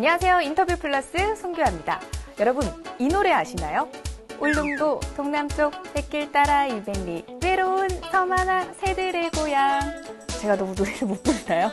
안녕하세요. 인터뷰 플러스 송규아입니다. 여러분, 이 노래 아시나요? 울릉도 동남쪽 햇길 따라 200리 외로운 섬 하나 새들의 고향. 제가 너무 노래를 못 부르나요?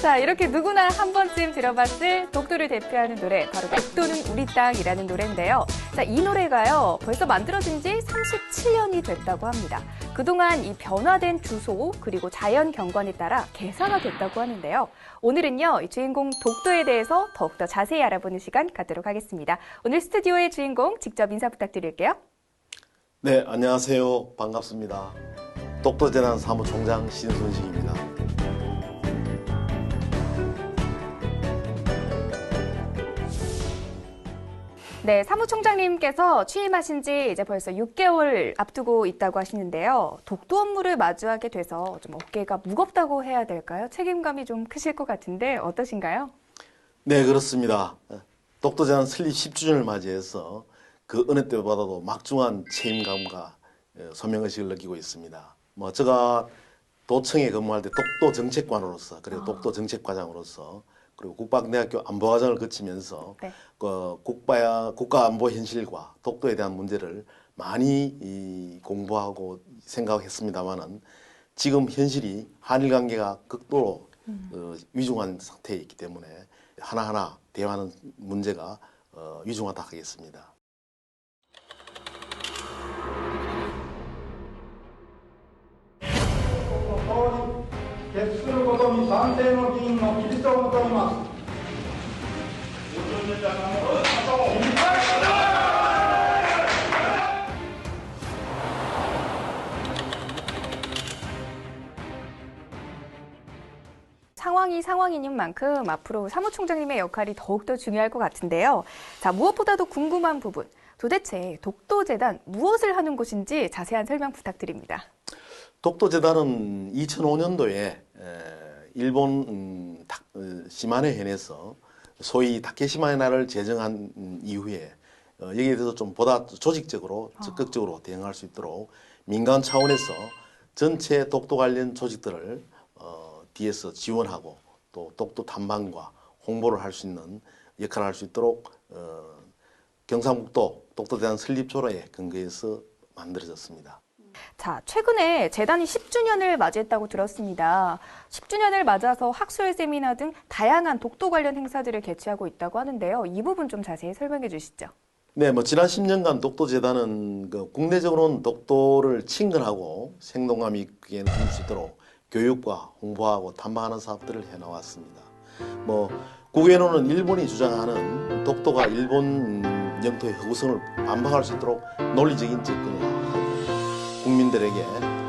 자, 이렇게 누구나 한 번쯤 들어봤을 독도를 대표하는 노래, 바로 독도는 우리 땅이라는 노래인데요. 자, 이 노래가요, 벌써 만들어진 지 37년이 됐다고 합니다. 그동안 이 변화된 주소 그리고 자연 경관에 따라 개사가 됐다고 하는데요. 오늘은요, 이 주인공 독도에 대해서 더욱더 자세히 알아보는 시간 갖도록 하겠습니다. 오늘 스튜디오의 주인공 직접 인사 부탁드릴게요. 네, 안녕하세요. 반갑습니다. 독도재단 사무총장 신순식입니다. 네, 사무총장님께서 취임하신 지 이제 벌써 6개월 앞두고 있다고 하시는데요. 독도 업무를 마주하게 돼서 좀 어깨가 무겁다고 해야 될까요? 책임감이 좀 크실 것 같은데 어떠신가요? 네, 그렇습니다. 독도재단 설립 10주년을 맞이해서 그 어느 때보다도 막중한 책임감과 소명의식을 느끼고 있습니다. 제가 도청에 근무할 때 독도 정책관으로서, 그리고 독도 정책과장으로서, 그리고 국방대학교 안보과정을 거치면서 네. 국가 안보 현실과 독도에 대한 문제를 많이 공부하고 생각했습니다만은 지금 현실이 한일 관계가 극도로 위중한 상태에 있기 때문에 하나하나 대화하는 문제가 위중하다 하겠습니다. 상황이 상황이닌 만큼 앞으로 사무총장님의 역할이 더욱더 중요할 것 같은데요. 자, 무엇보다도 궁금한 부분, 도대체 독도재단 무엇을 하는 곳인지 자세한 설명 부탁드립니다. 독도재단은 2005년도에 일본 시마네 현에서 소위 다케시마의 날을 제정한 이후에 여기에 대해서 좀 보다 조직적으로 적극적으로 대응할 수 있도록 민간 차원에서 전체 독도 관련 조직들을 뒤에서 지원하고 또 독도 탐방과 홍보를 할 수 있는 역할을 할 수 있도록 경상북도 독도재단 설립조례에 근거해서 만들어졌습니다. 자, 최근에 재단이 10주년을 맞이했다고 들었습니다. 10주년을 맞아서 학술 세미나 등 다양한 독도 관련 행사들을 개최하고 있다고 하는데요. 이 부분 좀 자세히 설명해 주시죠. 네, 지난 10년간 독도재단은 국내적으로는 독도를 친근하고 생동감 있게 느낄 수 있도록 교육과 홍보하고 탐방하는 사업들을 해나왔습니다. 국외로는 일본이 주장하는 독도가 일본 영토의 허구성을 반박할 수 있도록 논리적인 접근을 하고 국민들에게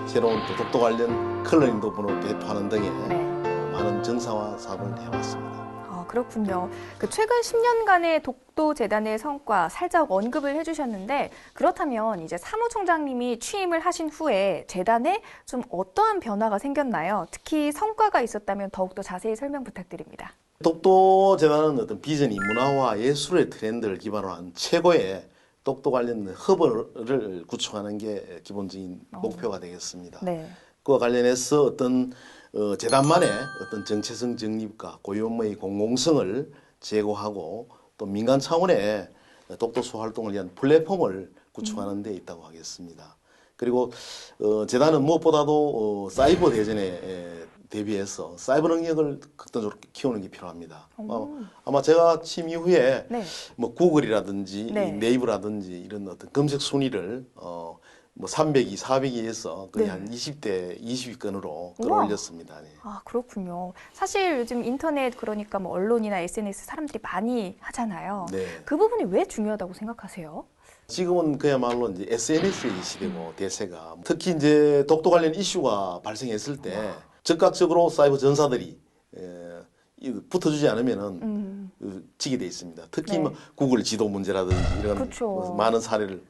새로운 독도 관련 컬러링 도분을 배포하는 등의 많은 정상화 사업을 해왔습니다. 그렇군요. 최근 10년간의 독도재단의 성과 살짝 언급을 해주셨는데, 그렇다면 이제 사무총장님이 취임을 하신 후에 재단에 좀 어떠한 변화가 생겼나요? 특히 성과가 있었다면 더욱더 자세히 설명 부탁드립니다. 독도재단은 어떤 비전이 문화와 예술의 트렌드를 기반으로 한 최고의 독도 관련 허브를 구축하는 게 기본적인 목표가 되겠습니다. 네. 그와 관련해서 어떤 재단만의 어떤 정체성 정립과 고유 업무의 공공성을 제고하고 또 민간 차원의 독도 수호 활동을 위한 플랫폼을 구축하는 데 있다고 하겠습니다. 그리고 재단은 무엇보다도 사이버 대전에 대비해서 사이버 능력을 극단적으로 키우는 게 필요합니다. 아마 제가 취임 이후에 구글이라든지 네이버라든지 이런 어떤 검색 순위를 300위, 400위에서 거의 한 20대, 20위권으로 끌어올렸습니다. 네. 그렇군요. 사실 요즘 인터넷 그러니까 언론이나 SNS 사람들이 많이 하잖아요. 네. 그 부분이 왜 중요하다고 생각하세요? 지금은 그야말로 이제 SNS의 시대고 대세가 특히 이제 독도 관련 이슈가 발생했을 때 즉각적으로 사이버 전사들이 붙어주지 않으면은 지게 돼 있습니다. 특히 구글 지도 문제라든지 이런 그렇죠. 많은 사례를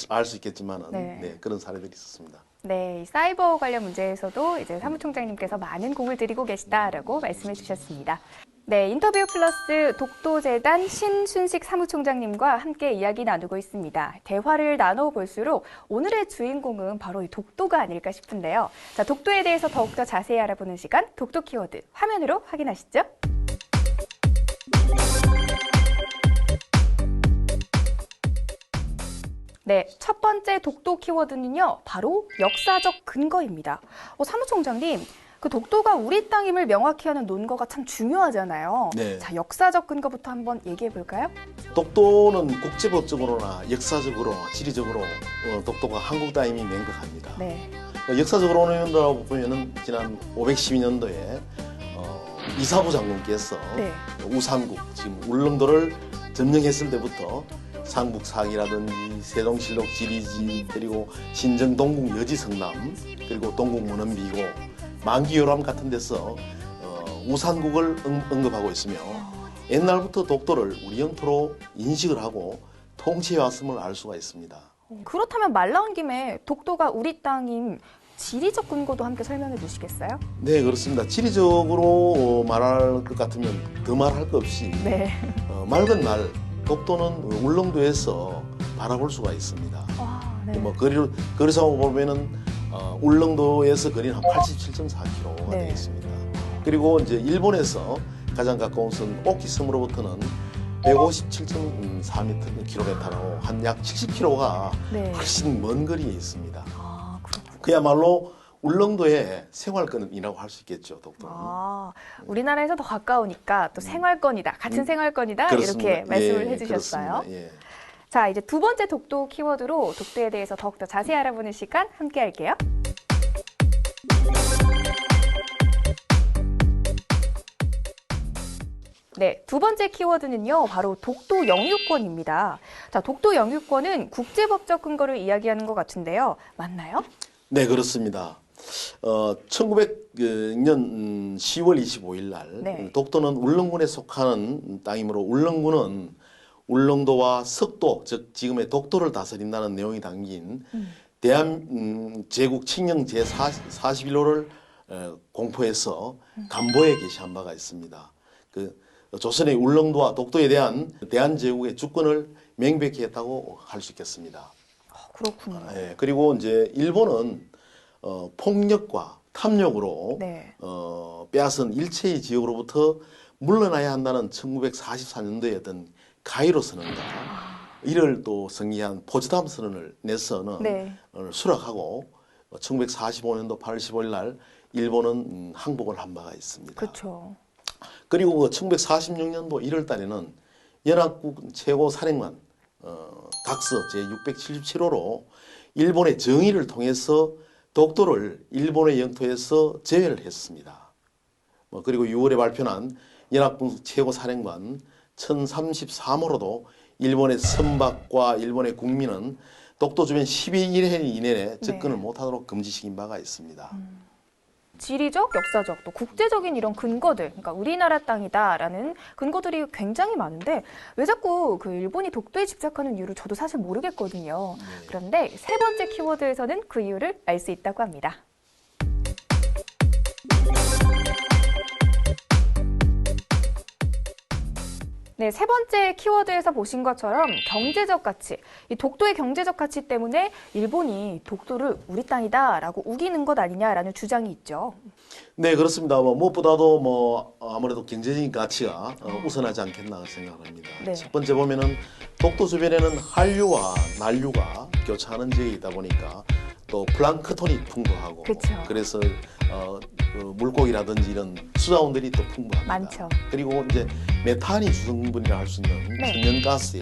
알 수 있겠지만은 그런 사례들이 있었습니다. 네, 사이버 관련 문제에서도 이제 사무총장님께서 많은 공을 들이고 계시다라고 말씀해 주셨습니다. 네, 인터뷰 플러스 독도재단 신순식 사무총장님과 함께 이야기 나누고 있습니다. 대화를 나눠볼수록 오늘의 주인공은 바로 이 독도가 아닐까 싶은데요. 자, 독도에 대해서 더욱더 자세히 알아보는 시간, 독도 키워드 화면으로 확인하시죠. 네, 첫 번째 독도 키워드는요, 바로 역사적 근거입니다. 사무총장님, 그 독도가 우리 땅임을 명확히 하는 논거가 참 중요하잖아요. 네. 자, 역사적 근거부터 한번 얘기해 볼까요? 독도는 국제법적으로나 역사적으로, 지리적으로 독도가 한국 땅임이 명백합니다. 네. 역사적으로는 보면은 지난 512년도에 이사부 장군께서 네. 우삼국, 지금 울릉도를 점령했을 때부터 상북상이라든지 세종실록 지리지, 그리고 신정 동국 여지성남, 그리고 동국 문헌비고, 만기요람 같은 데서 우산국을 언급하고 있으며 옛날부터 독도를 우리 영토로 인식을 하고 통치해 왔음을 알 수가 있습니다. 그렇다면 말 나온 김에 독도가 우리 땅임 지리적 근거도 함께 설명해 주시겠어요? 네, 그렇습니다. 지리적으로 말할 것 같으면 더 말할 것 없이 네. 맑은 날 독도는 울릉도에서 바라볼 수가 있습니다. 네. 거리상 보면은 울릉도에서 거리는 한 87.4km가 네. 되어 있습니다. 그리고 이제 일본에서 가장 가까운 섬 오키섬으로부터는 157.4km로 한 약 70km가 네. 훨씬 먼 거리에 있습니다. 그렇군요. 그야말로 울릉도의 생활권이라고 할 수 있겠죠, 독도는. 우리나라에서 더 가까우니까 또 생활권이다, 같은 생활권이다, 그렇습니다. 이렇게 말씀을 예, 해주셨어요. 그렇습니다. 예. 자, 이제 두 번째 독도 키워드로 독도에 대해서 더욱더 자세히 알아보는 시간 함께 할게요. 네, 두 번째 키워드는요, 바로 독도 영유권입니다. 자, 독도 영유권은 국제법적 근거를 이야기하는 것 같은데요. 맞나요? 네, 그렇습니다. 1900년 10월 25일 날 네. 독도는 울릉군에 속하는 땅이므로 울릉군은 울릉도와 석도, 즉 지금의 독도를 다스린다는 내용이 담긴 대한 제국 칙령 제41호를 공포해서 간보에 게시한 바가 있습니다. 그 조선의 울릉도와 독도에 대한 대한제국의 주권을 명백히 했다고 할 수 있겠습니다. 그렇군요. 예, 그리고 이제 일본은 폭력과 탐욕으로 네. 빼앗은 일체의 지역으로부터 물러나야 한다는 1944년도에 어떤 가이로 선언과 이를 또 승리한 포츠담 선언을 내서는 네. 수락하고 1945년도 8월 15일 날 일본은 항복을 한 바가 있습니다. 그렇죠. 그리고 그 1946년도 1월 달에는 연합국 최고 사령관 각서 제677호로 일본의 정의를 통해서 독도를 일본의 영토에서 제외를 했습니다. 그리고 6월에 발표한 연합국 최고 사령관 1033호로도 일본의 선박과 일본의 국민은 독도 주변 12일 이내에 접근을 못하도록 금지시킨 바가 있습니다. 지리적, 역사적, 또 국제적인 이런 근거들, 그러니까 우리나라 땅이다라는 근거들이 굉장히 많은데 왜 자꾸 그 일본이 독도에 집착하는 이유를 저도 사실 모르겠거든요. 그런데 세 번째 키워드에서는 그 이유를 알 수 있다고 합니다. 네, 세 번째 키워드에서 보신 것처럼 경제적 가치, 이 독도의 경제적 가치 때문에 일본이 독도를 우리 땅이다라고 우기는 것 아니냐라는 주장이 있죠. 네, 그렇습니다. 무엇보다도 아무래도 경제적인 가치가 우선하지 않겠나 생각합니다. 네. 첫 번째 보면은 독도 주변에는 한류와 난류가 교차하는 지역이 있다 보니까 또 플랑크톤이 풍부하고 그쵸. 그래서 그 물고기라든지 이런 수자원들이 또 풍부합니다. 많죠. 그리고 이제 메탄이 주성분이라 할 수 있는 네. 천연가스에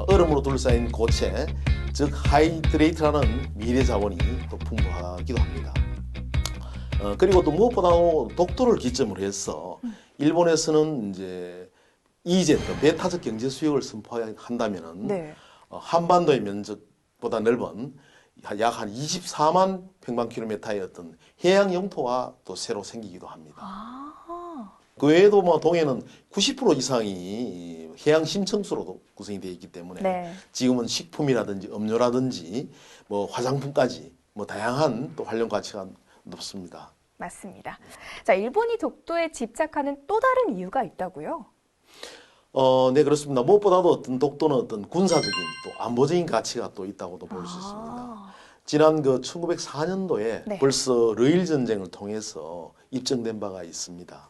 얼음으로 둘러싸인 고체, 즉 하이드레이트라는 미래 자원이 또 풍부하기도 합니다. 그리고 또 무엇보다도 독도를 기점으로 해서 일본에서는 이제 이제 배타적 경제 수역을 선포한다면은 네. 한반도의 면적보다 넓은 약 한 24만 평방킬로미터의 어떤 해양 영토가 또 새로 생기기도 합니다. 그 외에도 동해는 90% 이상이 해양 심층수로 구성이 되어 있기 때문에 네. 지금은 식품이라든지 음료라든지 화장품까지 다양한 또 활용 가치가 높습니다. 맞습니다. 자, 일본이 독도에 집착하는 또 다른 이유가 있다고요? 네, 그렇습니다. 무엇보다도 독도는 어떤 군사적인 또 안보적인 가치가 또 있다고도 볼 수 있습니다. 지난 1904년도에 네. 벌써 러일 전쟁을 통해서 입증된 바가 있습니다.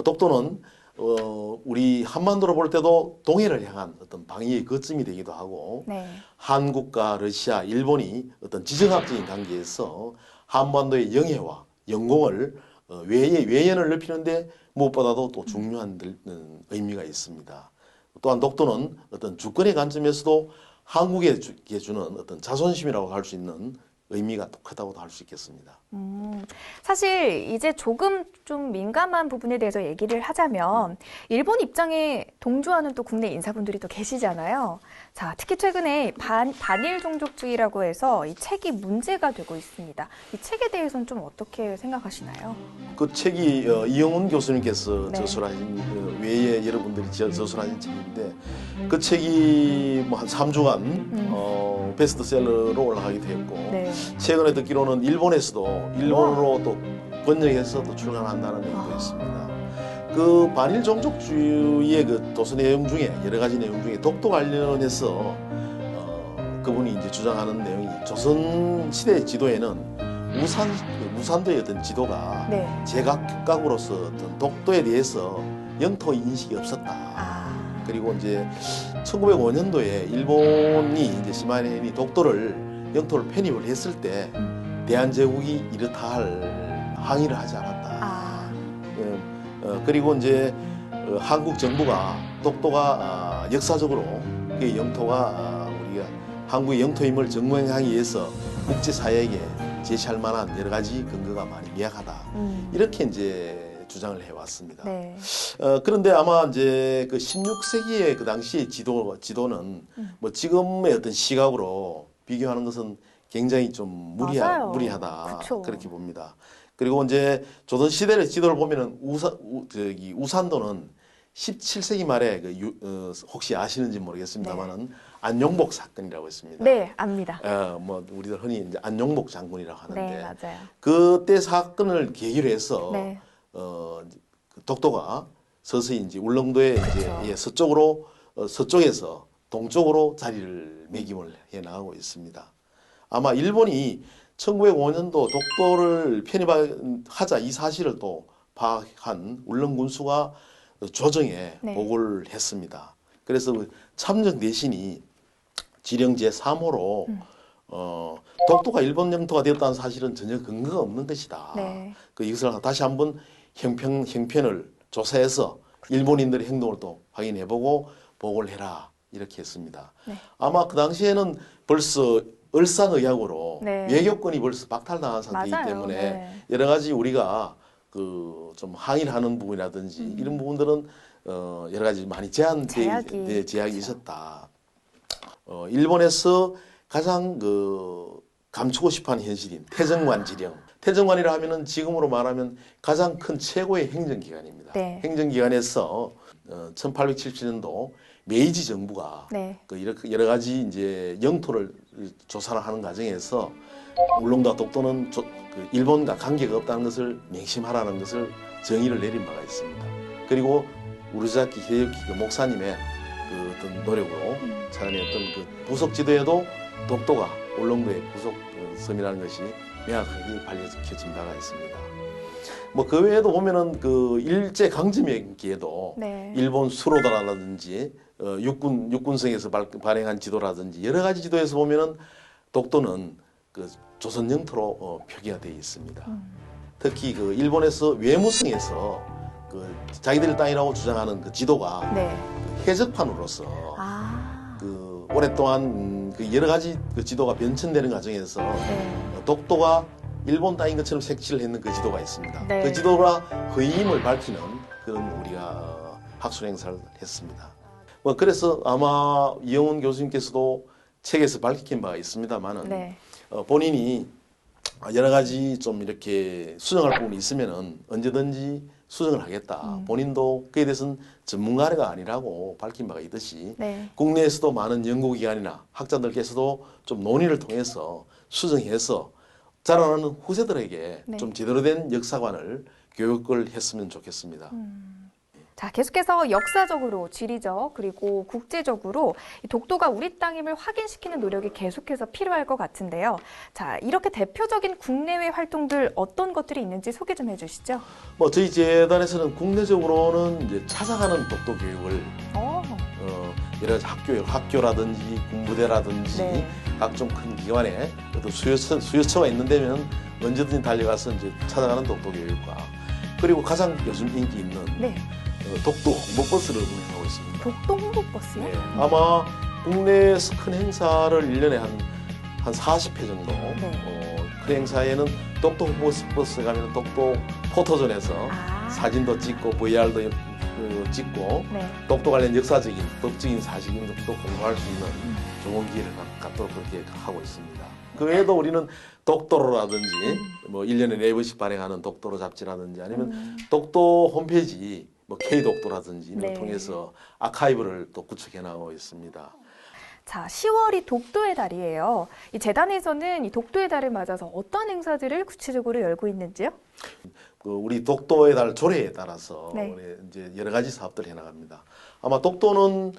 독도는 우리 한반도로 볼 때도 동해를 향한 어떤 방위의 거점이 되기도 하고 네. 한국과 러시아, 일본이 어떤 지정학적인 관계에서 한반도의 영해와 영공을 외연을 넓히는데 무엇보다도 또 중요한 의미가 있습니다. 또한 독도는 어떤 주권의 관점에서도 한국에게 주는 어떤 자존심이라고 할 수 있는 의미가 또 크다고도 할 수 있겠습니다. 사실 이제 조금 좀 민감한 부분에 대해서 얘기를 하자면 일본 입장에 동조하는 또 국내 인사분들이 또 계시잖아요. 자, 특히 최근에 반일 종족주의라고 해서 이 책이 문제가 되고 있습니다. 이 책에 대해서는 좀 어떻게 생각하시나요? 그 책이 이영훈 교수님께서 네. 저술하신 외에 여러분들이 저술하신 책인데 그 책이 뭐 한 3주간 베스트셀러로 올라가기도 했고 네. 최근에 듣기로는 일본에서도 일본어로 또 번역해서 또 출간한다는 내용도 있습니다. 그 반일 종족주의의 그 도서 내용 중에 여러 가지 내용 중에 독도 관련해서 그분이 이제 주장하는 내용이 조선 시대 지도에는 무산도의 어떤 지도가 네. 제각각으로서 어떤 독도에 대해서 영토 인식이 없었다. 그리고 이제 1905년도에 일본이 이제 시마네니 독도를 영토를 편입을 했을 때 대한제국이 이렇다 할 항의를 하지 않았다. 그리고 이제 한국 정부가 독도가 역사적으로 그 영토가 우리가 한국의 영토임을 증명하기 위해서 국제사회에게 제시할 만한 여러 가지 근거가 많이 미약하다. 이렇게 이제 주장을 해왔습니다. 네. 그런데 아마 이제 그 16세기의 그 당시의 지도는 뭐 지금의 어떤 시각으로 비교하는 것은 굉장히 좀 무리하다. 그쵸. 그렇게 봅니다. 그리고 이제 조선 시대의 지도를 보면은 우산도는 17세기 말에 혹시 아시는지 모르겠습니다만은 안용복 사건이라고 있습니다. 네, 압니다. 뭐 우리들 흔히 이제 안용복 장군이라고 하는데 네, 맞아요. 그때 사건을 계기로 해서 네. 독도가 서서히 이제 울릉도에 그쵸. 이제 서쪽으로 서쪽에서 동쪽으로 자리를 매김을 해 나가고 있습니다. 아마 일본이 1905년도 독도를 편입하자 이 사실을 또 파악한 울릉군수가 조정에 네. 보고를 했습니다. 그래서 참정 대신이 지령 제3호로 독도가 일본 영토가 되었다는 사실은 전혀 근거가 없는 것이다. 네. 이것을 다시 한번 형편을 조사해서 일본인들의 행동을 또 확인해보고 보고를 해라 이렇게 했습니다. 네. 아마 그 당시에는 벌써 을상의약으로 네. 외교권이 벌써 박탈당한 상태이기 맞아요. 때문에 네. 여러 가지 우리가 그 좀 항의를 하는 부분이라든지 이런 부분들은 여러 가지 많이 제약이 그렇죠. 있었다. 일본에서 가장 감추고 싶어하는 현실인 태정관 지령. 태정관이라 하면은 지금으로 말하면 가장 큰 최고의 행정기관입니다. 네. 행정기관에서 1877년도 메이지 정부가 네. 여러 가지 이제 영토를 조사를 하는 과정에서 울릉도와 독도는 일본과 관계가 없다는 것을 명심하라는 것을 정의를 내린 바가 있습니다. 그리고 우르자키 히데유키 목사님의 그 어떤 노력으로 찾아냈던 그 부속 지도에도 독도가 울릉도의 부속 섬이라는 것이 명확하게 밝혀진 바가 있습니다. 뭐 그 외에도 보면은 그 일제 강점기에도 네. 일본 수로다라든지 육군성에서 발행한 지도라든지 여러 가지 지도에서 보면은 독도는 그 조선 영토로 표기가 되어 있습니다. 특히 그 일본에서 외무성에서 그 자기들 땅이라고 주장하는 그 지도가 네. 해적판으로서 그 오랫동안 그 여러 가지 그 지도가 변천되는 과정에서 네. 독도가 일본 땅인 것처럼 색칠을 했는 그 지도가 있습니다. 네. 그 지도가 허위임을 밝히는 그런 우리가 학술 행사를 했습니다. 뭐 그래서 아마 이영훈 교수님께서도 책에서 밝힌 바가 있습니다만은 네. 본인이 여러 가지 좀 이렇게 수정할 부분이 있으면은 언제든지 수정을 하겠다. 본인도 그에 대해서는 전문가가 아니라고 밝힌 바가 있듯이 네. 국내에서도 많은 연구기관이나 학자들께서도 좀 논의를 통해서 수정해서 자라나는 후세들에게 네. 좀 제대로 된 역사관을 교육을 했으면 좋겠습니다. 자, 계속해서 역사적으로, 지리적, 그리고 국제적으로 이 독도가 우리 땅임을 확인시키는 노력이 계속해서 필요할 것 같은데요. 자, 이렇게 대표적인 국내외 활동들 어떤 것들이 있는지 소개 좀 해주시죠. 저희 재단에서는 국내적으로는 이제 찾아가는 독도 교육을 여러 가지 학교라든지 군부대라든지 네. 각종 큰 기관에 어떤 수요처가 있는 데면 언제든지 달려가서 이제 찾아가는 독도 교육과 그리고 가장 요즘 인기 있는 네. 독도 홍보버스를 운영하고 있습니다. 독도 홍보버스요? 네, 아마 국내에서 큰 행사를 1년에 한 40회 정도 큰 행사에는 독도 홍보버스에 가면 독도 포토존에서 사진도 찍고 VR도 찍고 네. 독도 관련 역사적인 법적인 사실도 공부할 수 있는 좋은 기회를 갖도록 그렇게 하고 있습니다. 그 외에도 우리는 독도로라든지 1년에 4번씩 발행하는 독도로 잡지라든지 아니면 독도 홈페이지 K독도라든지 이런 걸 통해서 아카이브를 또 구축해 나가고 있습니다. 자, 10월이 독도의 달이에요. 이 재단에서는 이 독도의 달을 맞아서 어떤 행사들을 구체적으로 열고 있는지요? 우리 독도의 달 조례에 따라서 네. 우리 이제 여러 가지 사업들을 해나갑니다. 아마 독도는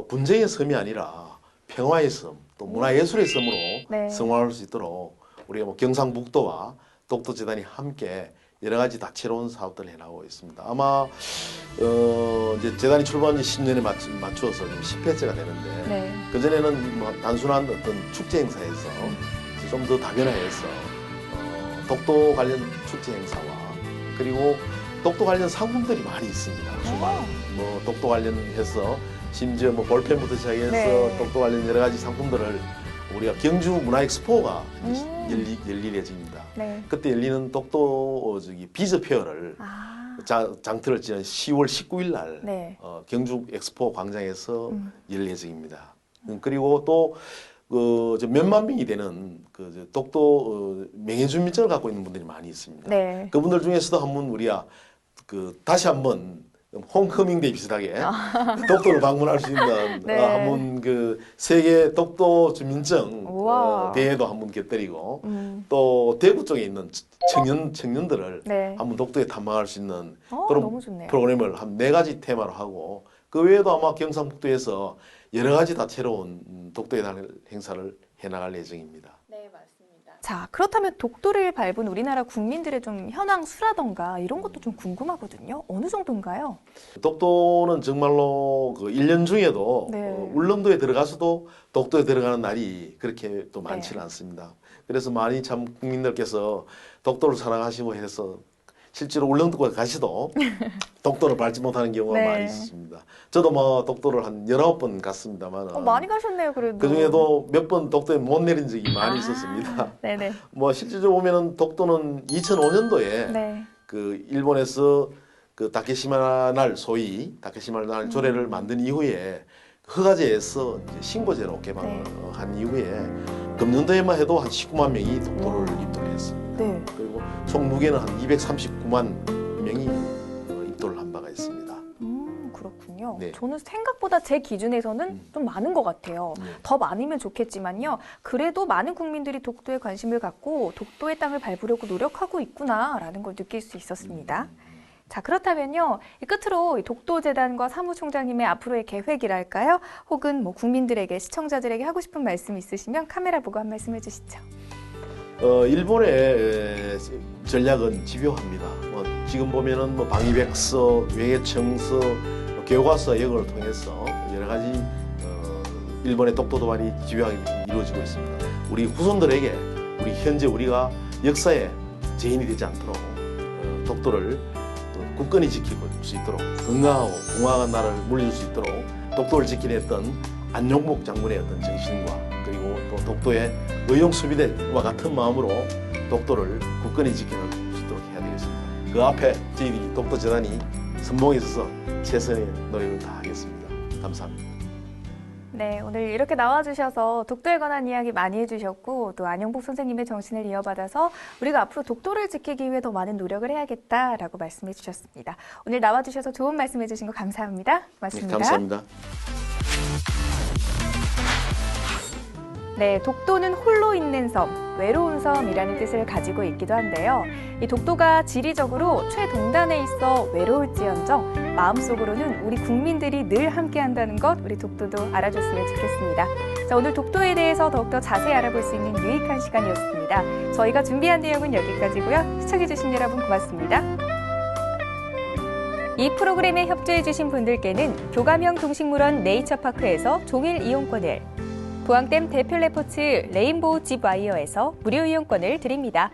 분쟁의 섬이 아니라 평화의 섬, 또 문화예술의 섬으로 네. 성화할 수 있도록 우리가 경상북도와 독도재단이 함께 여러 가지 다채로운 사업들을 해나가고 있습니다. 아마 이제 재단이 출범한 지 10년에 맞추어서 10회째가 되는데 네. 그 전에는 단순한 어떤 축제 행사에서 좀 더 다변화해서 독도 관련 축제 행사와 그리고 독도 관련 상품들이 많이 있습니다. 주말 독도 관련해서 심지어 볼펜부터 시작해서 네. 독도 관련 여러 가지 상품들을 우리가 경주 문화엑스포가 열릴 예정입니다. 네. 그때 열리는 독도 비저 페어를 장터를 지난 10월 19일 날 네. 경주 엑스포 광장에서 열릴 예정입니다. 그리고 또 몇만 명이 되는 독도 명예주민증을 갖고 있는 분들이 많이 있습니다. 네. 그분들 중에서도 한번 우리가 다시 한번 홈커밍데이 비슷하게 독도를 방문할 수 있는 네. 한번 세계 독도 주민증 우와. 대회도 한번 곁들이고 또 대구 쪽에 있는 청년들을 네. 한번 독도에 탐방할 수 있는 너무 그런 좋네요. 프로그램을 한 4가지 테마로 하고 그 외에도 아마 경상북도에서 여러 가지 다채로운 독도의 달 행사를 해나갈 예정입니다. 네, 맞습니다. 자, 그렇다면 독도를 밟은 우리나라 국민들의 좀 현황 수라던가 이런 것도 좀 궁금하거든요. 어느 정도인가요? 독도는 정말로 1년 중에도 네. 울릉도에 들어가서도 독도에 들어가는 날이 그렇게 또 많지는 네. 않습니다. 그래서 많이 참 국민들께서 독도를 사랑하시고 해서 실제로 울릉도까지 가시도 독도를 밟지 못하는 경우가 네. 많이 있습니다. 저도 독도를 한 19번 갔습니다만 많이 가셨네요, 그래도. 그 중에도 몇 번 독도에 못 내린 적이 많이 있었습니다. 네네. 실질적으로 보면은 독도는 2005년도에 네. 일본에서 다케시마 날 소위 다케시마 날 조례를 만든 이후에 허가제에서 이제 신고제로 개방한 이후에 금년도에만 해도 한 19만 명이 독도를 입도를 했습니다. 네. 그리고 총 무게는 한 239만 명이 입도를 한 바가 있습니다. 그렇군요. 네. 저는 생각보다 제 기준에서는 좀 많은 것 같아요. 더 많으면 좋겠지만요. 그래도 많은 국민들이 독도에 관심을 갖고 독도의 땅을 밟으려고 노력하고 있구나라는 걸 느낄 수 있었습니다. 자, 그렇다면요. 끝으로 독도재단과 사무총장님의 앞으로의 계획이랄까요? 혹은 국민들에게, 시청자들에게 하고 싶은 말씀 있으시면 카메라 보고 한 말씀 해주시죠. 일본의 전략은 집요합니다. 지금 보면은 방위백서, 외계청서, 교과서 역을 통해서 여러 가지 일본의 독도 도발이 집요하게 이루어지고 있습니다. 우리 후손들에게 현재 우리가 역사의 죄인이 되지 않도록 독도를 굳건히 지킬 수 있도록 건강하고 공화한 나라를 물려줄 수 있도록 독도를 지키냈던 안용복 장군의 어떤 정신과 그리고 또 독도의 의용수비대와 같은 마음으로 독도를 굳건히 지켜낼 수 있도록 해야 되겠습니다. 그 앞에 저희 독도재단이 선봉에 있어서 최선의 노력을 다하겠습니다. 감사합니다. 네, 오늘 이렇게 나와주셔서 독도에 관한 이야기 많이 해주셨고 또 안용복 선생님의 정신을 이어받아서 우리가 앞으로 독도를 지키기 위해 더 많은 노력을 해야겠다라고 말씀해 주셨습니다. 오늘 나와주셔서 좋은 말씀해 주신 거 감사합니다. 고맙습니다. 네, 감사합니다. 네, 독도는 홀로 있는 섬, 외로운 섬이라는 뜻을 가지고 있기도 한데요. 이 독도가 지리적으로 최동단에 있어 외로울지언정 마음속으로는 우리 국민들이 늘 함께한다는 것 우리 독도도 알아줬으면 좋겠습니다. 자, 오늘 독도에 대해서 더욱더 자세히 알아볼 수 있는 유익한 시간이었습니다. 저희가 준비한 내용은 여기까지고요. 시청해주신 여러분 고맙습니다. 이 프로그램에 협조해주신 분들께는 교감형 동식물원 네이처파크에서 종일 이용권을, 부항댐 대표 레포츠 레인보우 집 와이어에서 무료 이용권을 드립니다.